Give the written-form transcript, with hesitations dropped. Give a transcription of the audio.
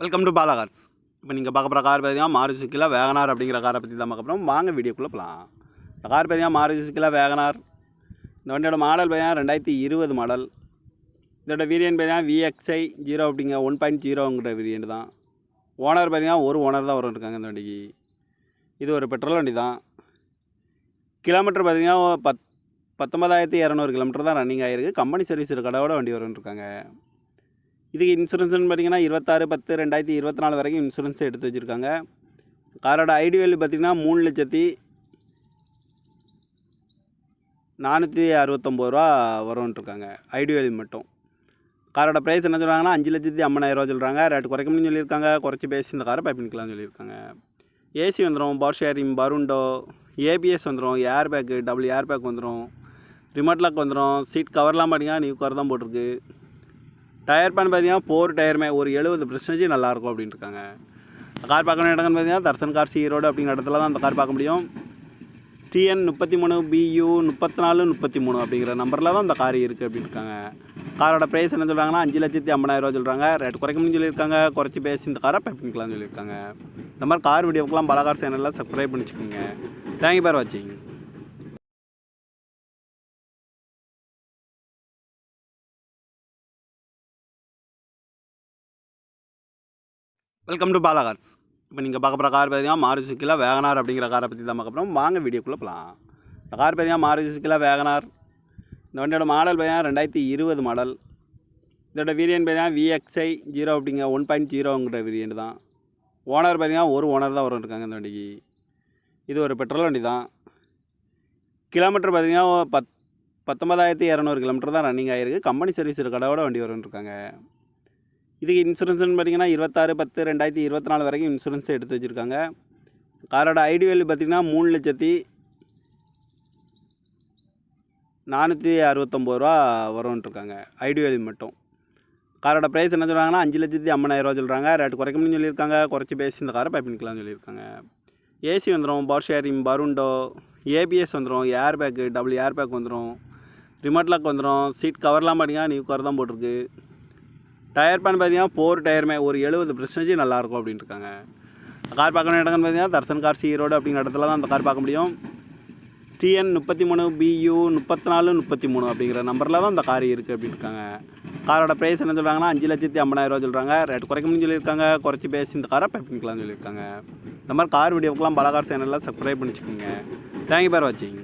Welcome to Bala cars. இப்போ நீங்கள் பார்க்க போகிற கார் பார்த்தீங்கன்னா மாருதி சுசுக்கியில் வேகனார் அப்படிங்கிற காரை பற்றி தான் பார்க்க போகிறோம். வாங்க வீடியோக்குள்ளே போகலாம். இந்த கார் பார்த்தீங்கன்னா மாருதி சுசுக்கியில் வேகனார். இந்த வண்டியோட மாடல் பார்த்தீங்கன்னா 2020 மாடல். இதோட வேரியன்ட் பார்த்தீங்கன்னா VXI 0 அப்படிங்கிற 1.0ங்கிற வேரியன்ட் தான். ஓனர் பார்த்தீங்கன்னா ஒரு ஓனர் தான் இருக்காங்க இந்த வண்டிக்கு. இது ஒரு பெட்ரோல் வண்டி தான். கிலோமீட்டர் பார்த்தீங்கன்னா 19,200 கிலோமீட்டர் தான் ரன்னிங் ஆகிருக்கு. கம்பெனி சர்வீஸ் கடையோட வண்டி இருக்காங்க. இதுக்கு இன்சூரன்ஸ்னு பார்த்தீங்கன்னா 26/10/2024 வரைக்கும் இன்சூரன்ஸ் எடுத்து வச்சுருக்காங்க. காரோட ஐடி வேல்யூ பார்த்திங்கன்னா 3,469,000 ரூபா வரும்ன்ட்ருக்காங்க. ஐடி வேல்யூ மட்டும். காரோட ப்ரைஸ் என்ன சொல்கிறாங்கன்னா 5,50,000 சொல்கிறாங்க. ரேட்டு குறைக்கணும்னு சொல்லியிருக்காங்க. குறைச்சி பேசி இந்த காரை பண்ணிக்கலாம்னு சொல்லியிருக்காங்க. ஏசி வந்துடும், பவர் ஷேரிங், பருண்டோ, ஏபிஎஸ் வந்துடும், air bag, double air bag வந்துடும், ரிமோட் லாக் வந்துடும். சீட் கவர்லாம் பார்த்தீங்கன்னா நியூ கவர் தான் போட்டிருக்கு. டயர் பேன் பார்த்தீங்கன்னா 4 டயருமே ஒரு 70% நல்லாயிருக்கும் அப்படின்ட்டுருக்காங்க. கார் பார்க்கணும் இடங்கன்னு பார்த்தீங்கன்னா தர்சன் கார்ஸ் ஈரோடு அப்படிங்கிற இடத்துல தான் அந்த கார் பார்க்க முடியும். TN 33BU 3433 அப்படிங்கிற நம்பரில் தான் அந்த கார் இருக்குது அப்படின்ட்டுருக்காங்க. காரோட ப்ரைஸ் என்ன சொல்கிறாங்கன்னா 5,50,000 சொல்கிறாங்க. ரேட் குறைக்கணும்னு சொல்லியிருக்காங்க. குறைச்சி பேசி இந்த காரை பண்ணிக்கலாம்னு சொல்லியிருக்காங்க. இந்த மாதிரி கார் வீடியோக்கெலாம் பாலா கார் சேனலில் சப்ஸ்கிரைப் பண்ணிச்சுக்கோங்க. தேங்க்யூ ஃபார் வாட்சிங். Welcome to Bala cars. இப்போ நீங்கள் பார்க்க போகிற கார் பார்த்தீங்கன்னா மாருதி சுசுக்கியில் வேகனார் அப்படிங்கிற காரை பற்றி தான் பார்க்க போகிறோம். வாங்க வீடியோக்குள்ளே போகலாம். இந்த கார் பார்த்தீங்கன்னா மாருதி சுசுக்கியில் வேகனார். இந்த வண்டியோட மாடல் பார்த்தீங்கன்னா 2020 மாடல். இதோட வேரியன்ட் பார்த்தீங்கன்னா VXI 0 அப்படிங்கிற 1.0ங்கிற வேரியன்ட் தான். ஓனர் பார்த்தீங்கன்னா ஒரு ஓனர் தான் இருக்காங்க இந்த வண்டிக்கு. இது ஒரு பெட்ரோல் வண்டி தான். கிலோமீட்டர் பார்த்தீங்கன்னா 19,200 கிலோமீட்டர் தான் ரன்னிங் ஆகிருக்கு. கம்பெனி சர்வீஸ் கடையோட வண்டி இருக்காங்க. இதுக்கு இன்சூரன்ஸ்னு பார்த்தீங்கன்னா 26/10/2024 வரைக்கும் இன்சூரன்ஸ் எடுத்து வச்சுருக்காங்க. காரோட ஐடி வேல்யூ பார்த்திங்கன்னா 3,469,000 ரூபா வரும்ன்ட்ருக்காங்க. ஐடி வேல்யூ மட்டும். காரோட ப்ரைஸ் என்ன சொல்கிறாங்கன்னா 5,50,000 சொல்கிறாங்க. ரேட்டு குறைக்கணும்னு சொல்லியிருக்காங்க. குறைச்சி பேசி இந்த காரை பண்ணிக்கலாம்னு சொல்லியிருக்காங்க. ஏசி வந்துடும், பவர் ஷேரிங், பருண்டோ, ஏபிஎஸ் வந்துடும், air bag, double air bag வந்துடும், ரிமோட் லாக் வந்துடும். சீட் கவர்லாம் பார்த்தீங்கன்னா நியூ கவர் தான் போட்டிருக்கு. டயர் பேன் பார்த்தீங்கன்னா 4 டயருமே ஒரு 70% நல்லாயிருக்கும் அப்படின்ட்டுருக்காங்க. கார் பார்க்கணும் இடங்கன்னு பார்த்தீங்கன்னா தர்சன் கார்ஸ் ஈரோடு அப்படிங்கிற இடத்துல தான் அந்த கார் பார்க்க முடியும். TN 33BU 3433 அப்படிங்கிற நம்பரில் தான் அந்த கார் இருக்குது அப்படின்ட்டுருக்காங்க. காரோட ப்ரைஸ் என்ன சொல்கிறாங்கன்னா 5,50,000 சொல்கிறாங்க. ரேட்டு குறைக்கணும்னு சொல்லியிருக்காங்க. குறைச்சி பேசி இந்த காரை பண்ணிக்கலாம்னு சொல்லியிருக்காங்க. இந்த மாதிரி கார் வீடியோக்கெலாம் பாலா கார் சேனலில் சப்ஸ்கிரைப் பண்ணிச்சுக்கோங்க. தேங்க்யூ ஃபார் வாட்சிங்.